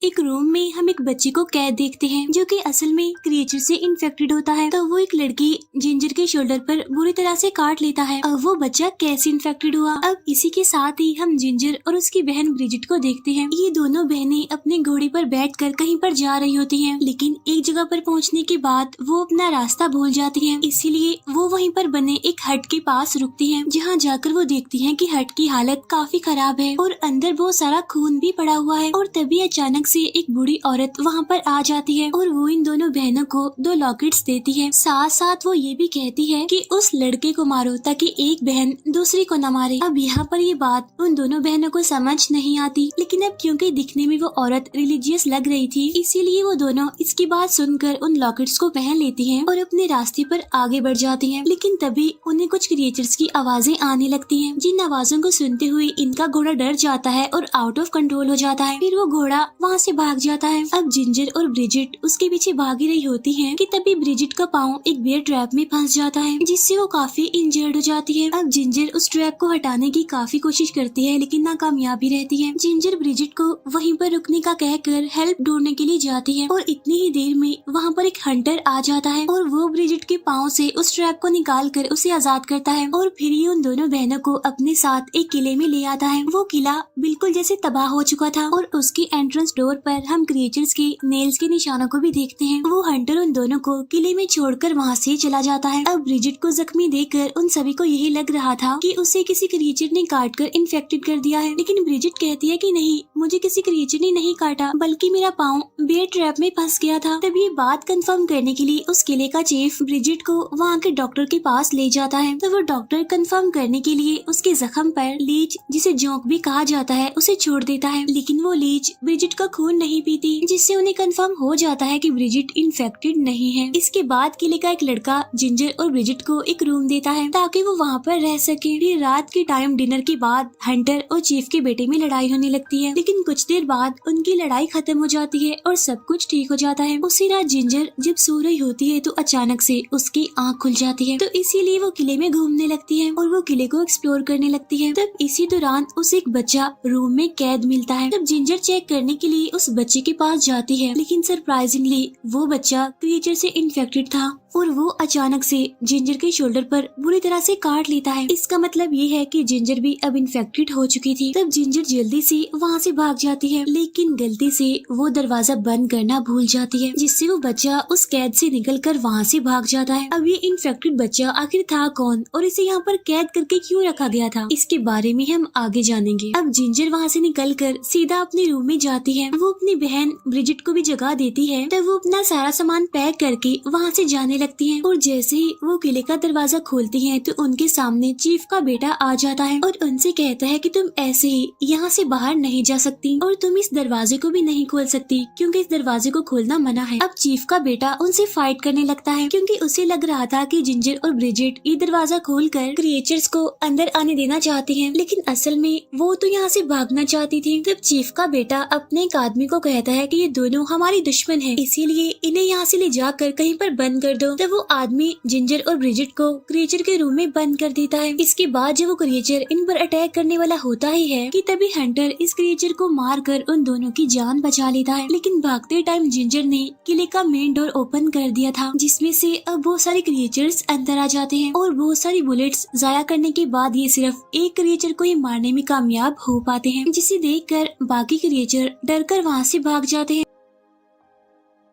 एक रूम में हम एक बच्चे को कैद देखते हैं जो कि असल में क्रिएचर से इन्फेक्टेड होता है। तो वो एक लड़की जिंजर के शोल्डर पर बुरी तरह से काट लेता है। अब वो बच्चा कैसे इन्फेक्टेड हुआ। अब इसी के साथ ही हम जिंजर और उसकी बहन ब्रिजिट को देखते हैं। ये दोनों बहनें अपने घोड़े पर बैठकर कहीं पर जा रही होती हैं, लेकिन एक जगह पर पहुंचने के बाद वो अपना रास्ता भूल जाती हैं। इसीलिए वो वहीं पर बने एक हट के पास रुकती हैं, जहां जाकर वो देखती हैं कि हट की हालत काफी खराब है और अंदर बहुत सारा खून भी पड़ा हुआ है। और तभी अचानक से एक बूढ़ी औरत वहाँ पर आ जाती है और वो इन दोनों बहनों को 2 लॉकेट्स देती है। साथ साथ वो ये भी कहती है कि उस लड़के को मारो ताकि एक बहन दूसरी को न मारे। अब यहाँ पर ये बात उन दोनों बहनों को समझ नहीं आती, लेकिन अब क्योंकि दिखने में वो औरत रिलीजियस लग रही थी, इसीलिए वो दोनों इसकी बात सुनकर उन लॉकेट्स को पहन लेती हैं और अपने रास्ते पर आगे बढ़ जाती हैं। लेकिन तभी उन्हें कुछ क्रिएचर्स की आवाजें आने लगती हैं, जिन आवाजों को सुनते हुए इनका घोड़ा डर जाता है और आउट ऑफ कंट्रोल हो जाता है। फिर वो घोड़ा वहाँ से भाग जाता है। अब जिंजर और ब्रिजिट उसके पीछे भागी रही होती हैं कि तभी ब्रिजिट का पाँव एक बेयर ट्रैप में फंस जाता है, जिससे वो काफी इंजर्ड हो जाती है। अब जिंजर उस ट्रैप को हटाने की काफी कोशिश करती है, लेकिन नाकामयाब भी रहती है। जिंजर ब्रिजिट को वहीं पर रुकने का कहकर हेल्प ढूंढने के लिए जाती है और इतनी ही देर में वहाँ पर एक हंटर आ जाता है और वो ब्रिजिट के पाँव से उस ट्रैप को निकाल कर उसे आजाद करता है और फिर ये उन दोनों बहनों को अपने साथ एक किले में ले आता है। वो किला बिल्कुल जैसे तबाह हो चुका था और उसकी एंट्रेंस डोर पर हम क्रिएचर्स के नेल्स के निशानों को भी देखते हैं। वो हंटर उन दोनों को किले में छोड़कर वहाँ से चला जाता है। अब ब्रिजिट को जख्मी देखकर उन सभी को यही लग रहा था कि उसे किसी क्रिएचर ने काट कर इन्फेक्टेड कर दिया है, लेकिन ब्रिजिट कहती है कि नहीं, मुझे किसी क्रिएचर ने नहीं काटा, बल्कि मेरा पाँव बेयर ट्रैप में फंस गया था। तब ये बात कंफर्म करने के लिए उस किले का चीफ ब्रिजिट को वहाँ के डॉक्टर के पास ले जाता है। तो वो डॉक्टर कंफर्म करने के लिए उसके जख्म पर लीच, जिसे जोंक भी कहा जाता है, उसे छोड़ देता है, लेकिन वो लीच ब्रिजिट का खून नहीं पीती, जिससे उन्हें कंफर्म हो जाता है कि ब्रिजिट इन्फेक्टेड नहीं है। इसके बाद किले का एक लड़का जिंजर और ब्रिजिट को एक रूम देता है ताकि वो वहाँ पर रह सके। फिर रात के टाइम डिनर के बाद हंटर और चीफ के बेटे में लड़ाई होने लगती है, लेकिन कुछ देर बाद उनकी लड़ाई खत्म हो जाती है और सब कुछ ठीक हो जाता है। उसी रात जिंजर जब सो रही होती है तो अचानक से उसकी आँख खुल जाती है, तो इसीलिए वो किले में घूमने लगती है और वो किले को एक्सप्लोर करने लगती है। तब इसी दौरान उसे एक बच्चा रूम में कैद मिलता है। तब जिंजर चेक करने के लिए उस बच्चे के पास जाती है, लेकिन सरप्राइजिंगली वो बच्चा क्रिएचर से इन्फेक्टेड था और वो अचानक से जिंजर के शोल्डर पर बुरी तरह से काट लेता है। इसका मतलब ये है कि जिंजर भी अब इन्फेक्टेड हो चुकी थी। तब जिंजर जल्दी से वहाँ से भाग जाती है, लेकिन गलती से वो दरवाजा बंद करना भूल जाती है, जिससे वो बच्चा उस कैद से निकलकर वहाँ से भाग जाता है। अब ये इन्फेक्टेड बच्चा आखिर था कौन और इसे यहाँ पर कैद करके क्यों रखा गया था, इसके बारे में हम आगे जानेंगे। अब जिंजर वहाँ से निकलकर सीधा अपने रूम में जाती है। वो अपनी बहन ब्रिजिट को भी जगह देती है। तब वो अपना सारा सामान पैक करके वहाँ से जाने लगती हैं और जैसे ही वो किले का दरवाजा खोलती हैं तो उनके सामने चीफ का बेटा आ जाता है और उनसे कहता है कि तुम ऐसे ही यहाँ से बाहर नहीं जा सकती और तुम इस दरवाजे को भी नहीं खोल सकती, क्योंकि इस दरवाजे को खोलना मना है। अब चीफ का बेटा उनसे फाइट करने लगता है, क्योंकि उसे लग रहा था कि जिंजर और ब्रिजिट ये दरवाजा खोलकर क्रिएचर्स को अंदर आने देना चाहती हैं, लेकिन असल में वो तो यहाँ से भागना चाहती थी। तब चीफ का बेटा अपने एक आदमी को कहता है कि ये दोनों हमारी दुश्मन है, इसीलिए इन्हें यहाँ से ले जाकर कहीं पर बंद कर दो। तब वो आदमी जिंजर और ब्रिजिट को क्रिएचर के रूम में बंद कर देता है। इसके बाद जब वो क्रिएचर इन पर अटैक करने वाला होता ही है कि तभी हंटर इस क्रिएचर को मारकर उन दोनों की जान बचा लेता है, लेकिन भागते टाइम जिंजर ने किले का मेन डोर ओपन कर दिया था, जिसमें से अब बहुत सारे क्रिएचर्स अंदर आ जाते हैं और बहुत सारी बुलेट्स जाया करने के बाद ये सिर्फ एक क्रिएचर को ही मारने में कामयाब हो पाते हैं, जिसे देखकर बाकी क्रिएचर डरकर वहाँ से भाग जाते हैं।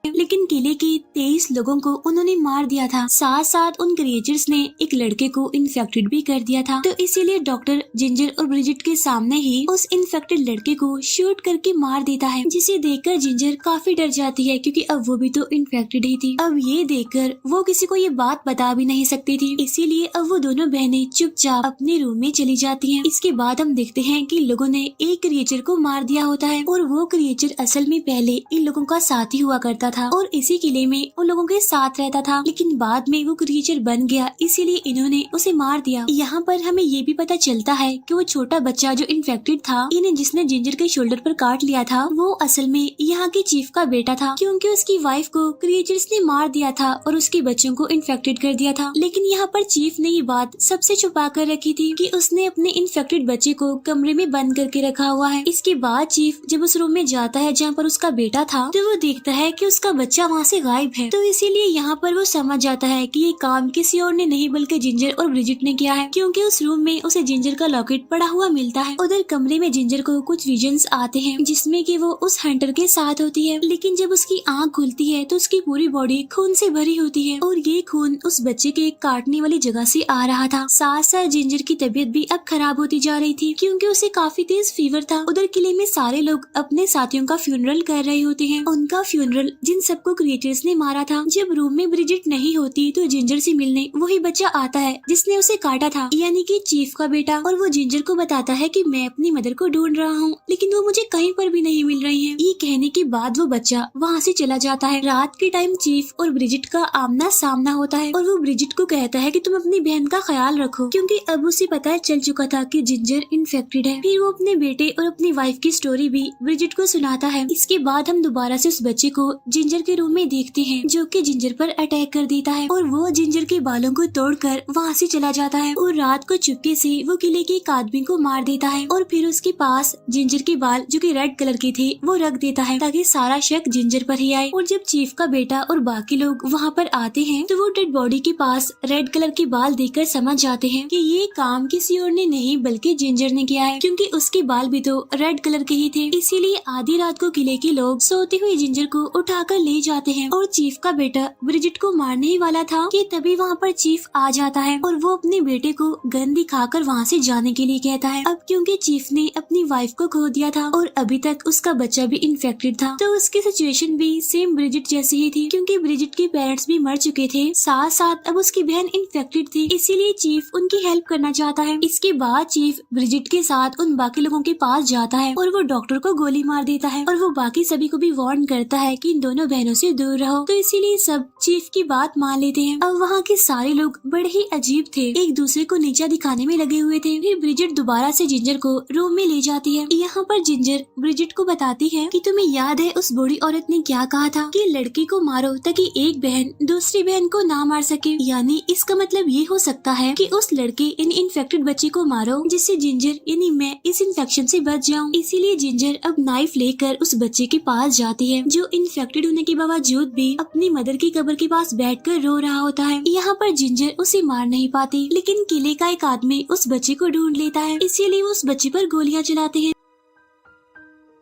लेकिन किले के 23 लोगों को उन्होंने मार दिया था। साथ साथ उन क्रिएचर्स ने एक लड़के को इन्फेक्टेड भी कर दिया था, तो इसीलिए डॉक्टर जिंजर और ब्रिजिट के सामने ही उस इन्फेक्टेड लड़के को शूट करके मार देता है, जिसे देखकर जिंजर काफी डर जाती है, क्योंकि अब वो भी तो इन्फेक्टेड ही थी। अब ये देखकर वो किसी को ये बात बता भी नहीं सकती थी, इसीलिए अब वो दोनों बहनें चुपचाप अपने रूम में चली जाती हैं। इसके बाद हम देखते हैं कि लोगों ने एक क्रिएचर को मार दिया होता है और वो क्रिएचर असल में पहले इन लोगों का साथी हुआ करता होता था और इसी किले में उन लोगों के साथ रहता था, लेकिन बाद में वो क्रिएचर बन गया, इसीलिए इन्होंने उसे मार दिया। यहाँ पर हमें ये भी पता चलता है कि वो छोटा बच्चा जो इन्फेक्टेड था, इन्हें जिसने जिंजर के शोल्डर पर काट लिया था, वो असल में यहाँ के चीफ का बेटा था, क्योंकि उसकी वाइफ को क्रिएचर्स ने मार दिया था और उसके बच्चों को इन्फेक्टेड कर दिया था। लेकिन यहाँ पर चीफ ने ये बात सबसे छुपा कर रखी थी कि उसने अपने इन्फेक्टेड बच्चे को कमरे में बंद करके रखा हुआ है। इसके बाद चीफ जब उस रूम में जाता है जहाँ पर उसका बेटा था, तो वो देखता है कि उसका बच्चा वहाँ से गायब है। तो इसीलिए यहाँ पर वो समझ जाता है कि ये काम किसी और ने नहीं बल्कि जिंजर और ब्रिजिट ने किया है, क्योंकि उस रूम में उसे जिंजर का लॉकेट पड़ा हुआ मिलता है। उधर कमरे में जिंजर को कुछ विजन्स आते हैं जिसमें कि वो उस हंटर के साथ होती है, लेकिन जब उसकी आँख खुलती है तो उसकी पूरी बॉडी खून से भरी होती है और ये खून उस बच्चे के काटने वाली जगह से आ रहा था। साथ साथ जिंजर की तबीयत भी अब खराब होती जा रही थी, क्योंकि उसे काफी तेज फीवर था। उधर किले में सारे लोग अपने साथियों का फ्यूनरल कर रहे होते हैं, उनका फ्यूनरल जिन सबको क्रिएचर्स ने मारा था। जब रूम में ब्रिजिट नहीं होती तो जिंजर से मिलने वही बच्चा आता है जिसने उसे काटा था, यानी कि चीफ का बेटा, और वो जिंजर को बताता है कि मैं अपनी मदर को ढूंढ रहा हूँ, लेकिन वो मुझे कहीं पर भी नहीं मिल रही है। ये कहने के बाद वो बच्चा वहाँ से चला जाता है। रात के टाइम चीफ और ब्रिजिट का आमना सामना होता है और वो ब्रिजिट को कहता है कि तुम अपनी बहन का ख्याल रखो, क्योंकि अब उसे पता चल चुका था कि जिंजर इन्फेक्टेड है। फिर वो अपने बेटे और अपनी वाइफ की स्टोरी भी ब्रिजिट को सुनाता है। इसके बाद हम दोबारा से उस बच्चे को जिंजर के रूम में देखते हैं, जो कि जिंजर पर अटैक कर देता है और वो जिंजर के बालों को तोड़कर वहाँ से चला जाता है और रात को चुपके से वो किले के एक आदमी को मार देता है और फिर उसके पास जिंजर के बाल जो कि रेड कलर के थे वो रख देता है, ताकि सारा शक जिंजर पर ही आए। और जब चीफ का बेटा और बाकी लोग वहाँ पर आते हैं तो वो डेड बॉडी के पास रेड कलर के बाल देखकर समझ जाते हैं कि ये काम किसी और ने नहीं बल्कि जिंजर ने किया है, क्योंकि उसके बाल भी तो रेड कलर के ही थे। इसीलिए आधी रात को किले के लोग सोते हुए जिंजर को उठाकर ले जाते हैं और चीफ का बेटा ब्रिजिट को मारने ही वाला था कि तभी वहाँ पर चीफ आ जाता है और वो अपने बेटे को गन दिखाकर वहाँ से जाने के लिए कहता है। अब क्योंकि चीफ ने अपनी वाइफ को खो दिया था और अभी तक उसका बच्चा भी इन्फेक्टेड था, तो उसकी सिचुएशन भी सेम ब्रिजिट जैसी ही थी, क्योंकि ब्रिजिट के पेरेंट्स भी मर चुके थे, साथ साथ अब उसकी बहन इन्फेक्टेड थी, इसीलिए चीफ उनकी हेल्प करना चाहता है। इसके बाद चीफ ब्रिजिट के साथ उन बाकी लोगों के पास जाता है और वो डॉक्टर को गोली मार देता है और वो बाकी सभी को भी वार्न करता है कि इन दोनों बहनों से दूर रहो, तो इसीलिए सब चीफ की बात मान लेते हैं। अब वहाँ के सारे लोग बड़े ही अजीब थे, एक दूसरे को नीचा दिखाने में लगे हुए थे। फिर ब्रिजिट दोबारा से जिंजर को रूम में ले जाती है। यहाँ पर जिंजर ब्रिजिट को बताती है कि तुम्हें याद है उस बूढ़ी औरत ने क्या कहा था कि लड़की को मारो ताकि एक बहन दूसरी बहन को ना मार सके, यानी इसका मतलब ये हो सकता है कि उस लड़के इन इन्फेक्टेड बच्चे को मारो जिससे जिंजर यानी मैं इस इन्फेक्शन से बच जाऊँ। इसीलिए जिंजर अब नाइफ लेकर उस बच्चे के पास जाती है जो इन्फेक्टेड होने के बावजूद भी अपनी मदर की कब्र के पास बैठकर रो रहा होता है। यहाँ पर जिंजर उसे मार नहीं पाती, लेकिन किले का एक आदमी उस बच्चे को ढूंढ लेता है, इसीलिए वो उस बच्चे पर गोलियां चलाते हैं।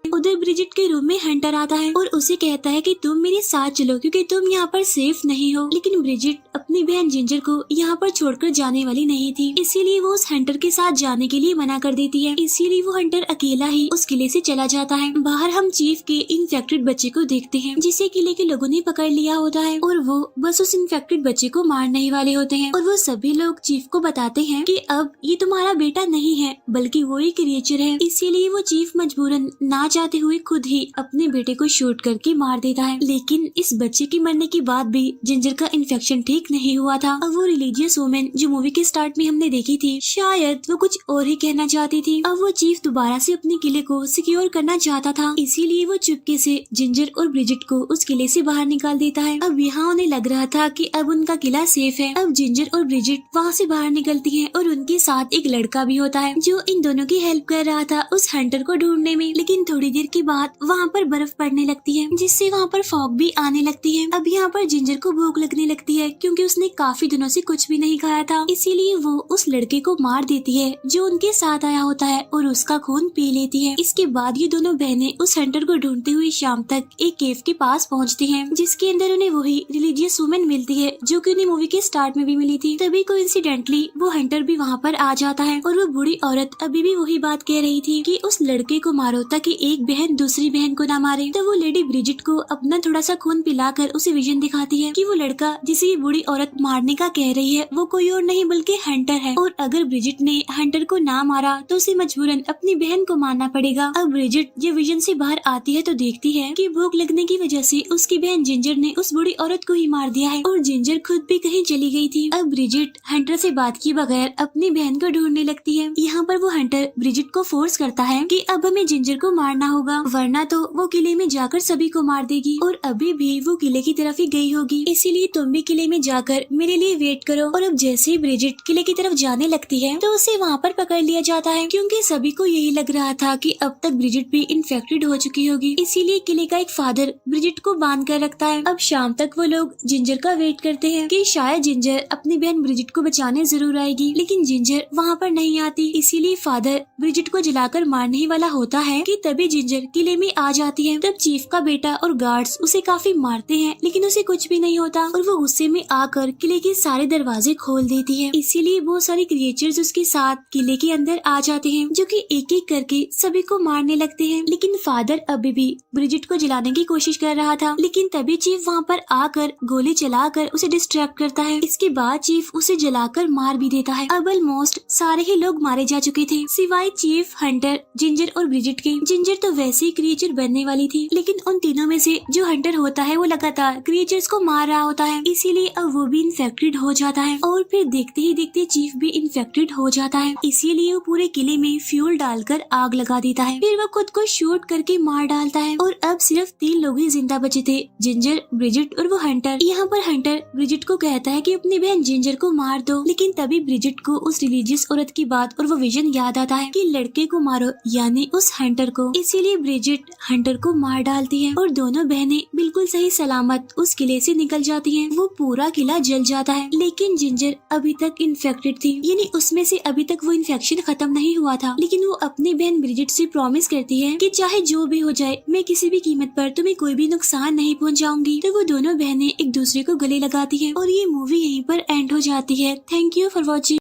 उधर ब्रिजिट के रूम में हंटर आता है और उसे कहता है कि तुम मेरे साथ चलो क्योंकि तुम यहाँ पर सेफ नहीं हो, लेकिन ब्रिजिट अपनी बहन जिंजर को यहाँ पर छोड़कर जाने वाली नहीं थी, इसीलिए वो उस हंटर के साथ जाने के लिए मना कर देती है। इसीलिए वो हंटर अकेला ही उस किले से चला जाता है। बाहर हम चीफ के इन्फेक्टेड बच्चे को देखते हैं जिसे किले के लोगों ने पकड़ लिया होता है और वो बस उस इन्फेक्टेड बच्चे को मारने ही वाले होते हैं और वो सभी लोग चीफ को बताते हैं कि अब ये तुम्हारा बेटा नहीं है बल्कि वो ही क्रिएचर है। इसीलिए वो चीफ मजबूरन ना चाहते हुए खुद ही अपने बेटे को शूट करके मार देता है। लेकिन इस बच्चे के मरने के बाद भी जिंजर का इन्फेक्शन ठीक नहीं हुआ था। अब वो रिलीजियस वुमेन जो मूवी के स्टार्ट में हमने देखी थी, शायद वो कुछ और ही कहना चाहती थी। अब वो चीफ दोबारा से अपने किले को सिक्योर करना चाहता था, इसीलिए वो चुपके से जिंजर और ब्रिजिट को उस किले से बाहर निकाल देता है। अब यहाँ उन्हें लग रहा था कि अब उनका किला सेफ है। अब जिंजर और ब्रिजिट वहाँ से बाहर निकलती है और उनके साथ एक लड़का भी होता है जो इन दोनों की हेल्प कर रहा था उस हंटर को ढूंढने में। लेकिन थोड़ी देर के बाद वहाँ पर बर्फ पड़ने लगती है जिससे वहाँ पर फॉग भी आने लगती है। अब यहाँ पर जिंजर को भूख लगने लगती है क्योंकि उसने काफी दिनों से कुछ भी नहीं खाया था, इसीलिए वो उस लड़के को मार देती है जो उनके साथ आया होता है और उसका खून पी लेती है। इसके बाद ये दोनों बहनें उस हंटर को ढूंढते हुए शाम तक एक केव के पास पहुँचती है जिसके अंदर उन्हें वही रिलीजियस वुमेन मिलती है जो कि उन्हें मूवी के स्टार्ट में भी मिली थी। तभी कोइंसिडेंटली वो हंटर भी वहाँ पर आ जाता है और वो बूढ़ी औरत अभी भी वही बात कह रही थी कि उस लड़के को मारो ताकि एक एक बहन दूसरी बहन को ना मारे। तो वो लेडी ब्रिजिट को अपना थोड़ा सा खून पिलाकर उसे विजन दिखाती है कि वो लड़का जिसे ये बूढ़ी औरत मारने का कह रही है वो कोई और नहीं बल्कि हंटर है, और अगर ब्रिजिट ने हंटर को ना मारा तो उसे मजबूरन अपनी बहन को मारना पड़ेगा। अब ब्रिजिट जब विजन से बाहर आती है तो देखती है कि भूख लगने की वजह से उसकी बहन जिंजर ने उस बूढ़ी औरत को ही मार दिया है और जिंजर खुद भी कहीं चली गई थी। अब ब्रिजिट हंटर से बात किए बगैर अपनी बहन को ढूंढने लगती है। यहाँ पर वो हंटर ब्रिजिट को फोर्स करता है कि अब हमें जिंजर को मारना होगा, वरना तो वो किले में जाकर सभी को मार देगी और अभी भी वो किले की तरफ ही गई होगी, इसीलिए तुम भी किले में जाकर मेरे लिए वेट करो। और अब जैसे ही ब्रिजिट किले की तरफ जाने लगती है तो उसे वहाँ पर पकड़ लिया जाता है, क्योंकि सभी को यही लग रहा था कि अब तक ब्रिजिट भी इन्फेक्टेड हो चुकी होगी, इसीलिए किले का एक फादर ब्रिजिट को बांध कर रखता है। अब शाम तक वो लोग जिंजर का वेट करते हैं कि शायद जिंजर अपनी बहन ब्रिजिट को बचाने जरूर आएगी, लेकिन जिंजर वहाँ पर नहीं आती, इसीलिए फादर ब्रिजिट को जलाकर मारने ही वाला होता है कि तभी जिंजर किले में आ जाती है। तब चीफ का बेटा और गार्ड्स उसे काफी मारते हैं, लेकिन उसे कुछ भी नहीं होता और वो गुस्से में आकर किले के सारे दरवाजे खोल देती है। इसीलिए बहुत सारे क्रिएचर्स उसके साथ किले के अंदर आ जाते हैं, जो कि एक एक करके सभी को मारने लगते हैं। लेकिन फादर अभी भी ब्रिजिट को जलाने की कोशिश कर रहा था, लेकिन तभी चीफ वहाँ पर आकर गोली चलाकर उसे डिस्ट्रैक्ट करता है। इसके बाद चीफ उसे जलाकर मार भी देता है। अब ऑलमोस्ट सारे ही लोग मारे जा चुके थे सिवाय चीफ, हंटर, जिंजर और ब्रिजिट के। जिंजर तो वैसे ही क्रिएचर बनने वाली थी, लेकिन उन तीनों में से जो हंटर होता है वो लगातार क्रिएचर्स को मार रहा होता है, इसीलिए अब वो भी इन्फेक्टेड हो जाता है और फिर देखते ही देखते चीफ भी इन्फेक्टेड हो जाता है। इसीलिए वो पूरे किले में फ्यूल डालकर आग लगा देता है, फिर वो खुद को शूट करके मार डालता है और अब सिर्फ 3 लोग ही जिंदा बचे थे, जिंजर, ब्रिजिट और वो हंटर। यहाँ पर हंटर ब्रिजिट को कहता है कि अपनी बहन जिंजर को मार दो, लेकिन तभी ब्रिजिट को उस रिलीजियस औरत की बात और वो विजन याद आता है कि लड़के को मारो, यानी उस हंटर को। इसीलिए ब्रिजिट हंटर को मार डालती है और दोनों बहनें बिल्कुल सही सलामत उस किले से निकल जाती हैं। वो पूरा किला जल जाता है, लेकिन जिंजर अभी तक इन्फेक्टेड थी, यानी उसमें से अभी तक वो इन्फेक्शन खत्म नहीं हुआ था। लेकिन वो अपनी बहन ब्रिजिट से प्रॉमिस करती है कि चाहे जो भी हो जाए मैं किसी भी कीमत पर तुम्हें कोई भी नुकसान नहीं पहुंचाऊंगी। तो वो दोनों बहनें एक दूसरे को गले लगाती हैं और ये मूवी यहीं पर एंड हो जाती है। Thank you for watching.